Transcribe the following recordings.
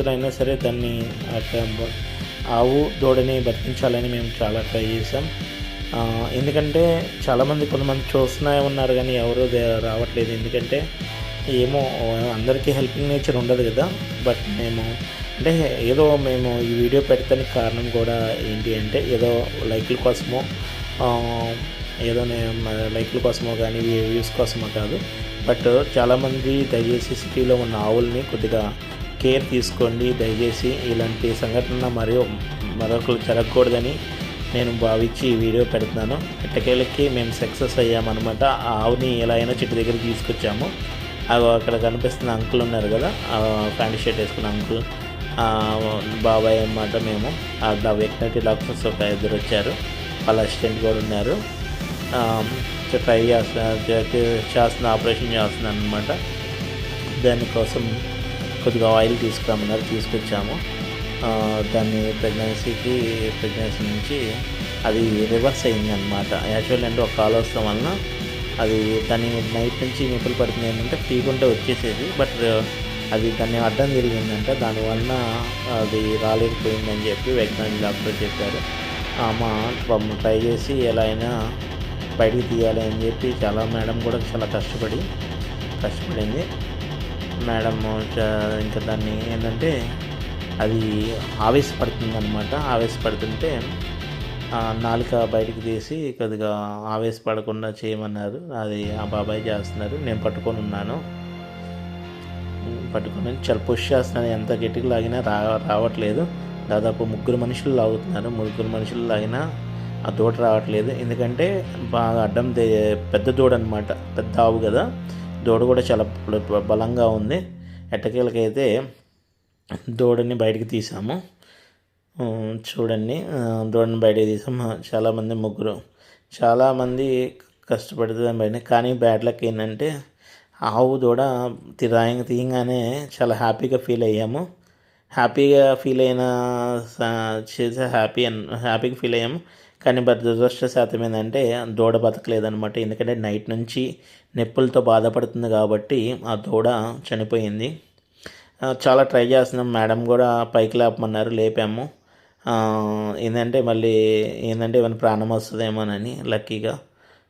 అయినా సరే దాన్ని ఆవు దూడని బతికించాలని మేము చాలా ట్రై చేసాం. ఎందుకంటే కొంతమంది చూస్తూనే ఉన్నారు కానీ ఎవరు రావట్లేదు. ఎందుకంటే ఏమో అందరికీ హెల్పింగ్ నేచర్ ఉండదు కదా. బట్ మేము ఈ వీడియో పెడతానికి కారణం కూడా ఏంటి అంటే లైక్ల కోసమో లైక్ల కోసమో కానీ వ్యూస్ కోసమో కాదు. బట్ చాలామంది దయచేసి సిటీలో ఉన్న ఆవుల్ని కొద్దిగా కేర్ తీసుకోండి. దయచేసి ఇలాంటి సంఘటన మరొకరు జరగకూడదని నేను భావించి ఈ వీడియో పెడుతున్నాను. ఎట్టకేళ్ళకి మేము సక్సెస్ అయ్యామన్నమాట. ఆ ఆవుని ఎలా అయినా చెట్టు దగ్గరికి తీసుకొచ్చాము. అక్కడ కనిపిస్తున్న అంకుల్ ఉన్నారు కదా, ప్యాంట్ షర్ట్ వేసుకున్న అంకుల్ బాబాయ్ అన్నమాట. మేము వెటర్నరీ డాక్టర్స్ ఒక 2 వచ్చారు, వాళ్ళ అసిస్టెంట్ కూడా ఉన్నారు. ట్రై చేస్తున్న ఆపరేషన్ చేస్తున్నాను అనమాట. దానికోసం కొద్దిగా ఆయిల్ తీసుకురామన్నారు, తీసుకొచ్చాము. దాన్ని ప్రెగ్నెన్సీ నుంచి అది రివర్స్ అయింది అనమాట. యాక్చువల్లీ అంటే ఒక కాల్ వస్తాం వలన అది దాన్ని నైట్ నుంచి నిప్పులు పడుతుంది ఏంటంటే ఫ్రీగా వచ్చేసేది. బట్ అది దాన్ని అడ్డం తిరిగిందంట. దానివల్ల అది రాలేకపోయిందని చెప్పి వెటర్నరీ డాక్టర్ చెప్పారు. ట్రై చేసి ఎలా అయినా బయటికి తీయాలి అని చెప్పి మేడం కూడా చాలా కష్టపడింది మేడం. ఇంకా దాన్ని ఏంటంటే అది ఆవేశపడుతుందన్నమాట. ఆవేశపడుతుంటే నాలుక బయటికి తీసి కొద్దిగా ఆవేశపడకుండా చేయమన్నారు. అది ఆ బాబాయ్ చేస్తున్నారు. నేను పట్టుకొని చాలా పుష్ చేస్తున్నాను. ఎంత గట్టిగా లాగినా రావట్లేదు. దాదాపు 3 మనుషులు లాగుతున్నారు. 3 మనుషులు లాగినా ఆ దూడ రావట్లేదు. ఎందుకంటే బాగా పెద్ద దూడ అనమాట. పెద్ద ఆవు కదా, దూడ కూడా చాలా బలంగా ఉంది. ఎట్టకేలకైతే దూడని బయటికి తీసాము. చూడండి, దూడని బయటకు తీసాము. చాలామంది కష్టపడుతుంది బయట. కానీ బ్యాడ్ లక్ ఏంటంటే ఆవు దూడ తీయంగానే చాలా హ్యాపీగా ఫీల్ అయ్యాము. హ్యాపీగా ఫీల్ అయ్యాము. కానీ దురదృష్టశాతం ఏంటంటే దూడ బతకలేదనమాట. ఎందుకంటే నైట్ నుంచి నొప్పులతో బాధపడుతుంది కాబట్టి ఆ దూడ చనిపోయింది. చాలా ట్రై చేస్తున్నాం. మేడం కూడా పైకి లేపమన్నారు, లేపాము. మళ్ళీ ఏమైనా ప్రాణం వస్తుందేమోనని లక్కీగా.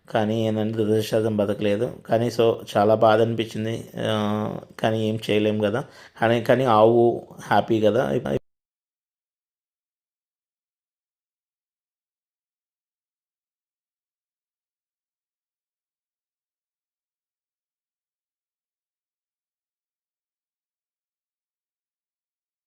కానీ దురదృష్టశాతం బతకలేదు. కానీ చాలా బాధ అనిపించింది. కానీ ఏం చేయలేము కదా. కానీ ఆవు హ్యాపీ కదా.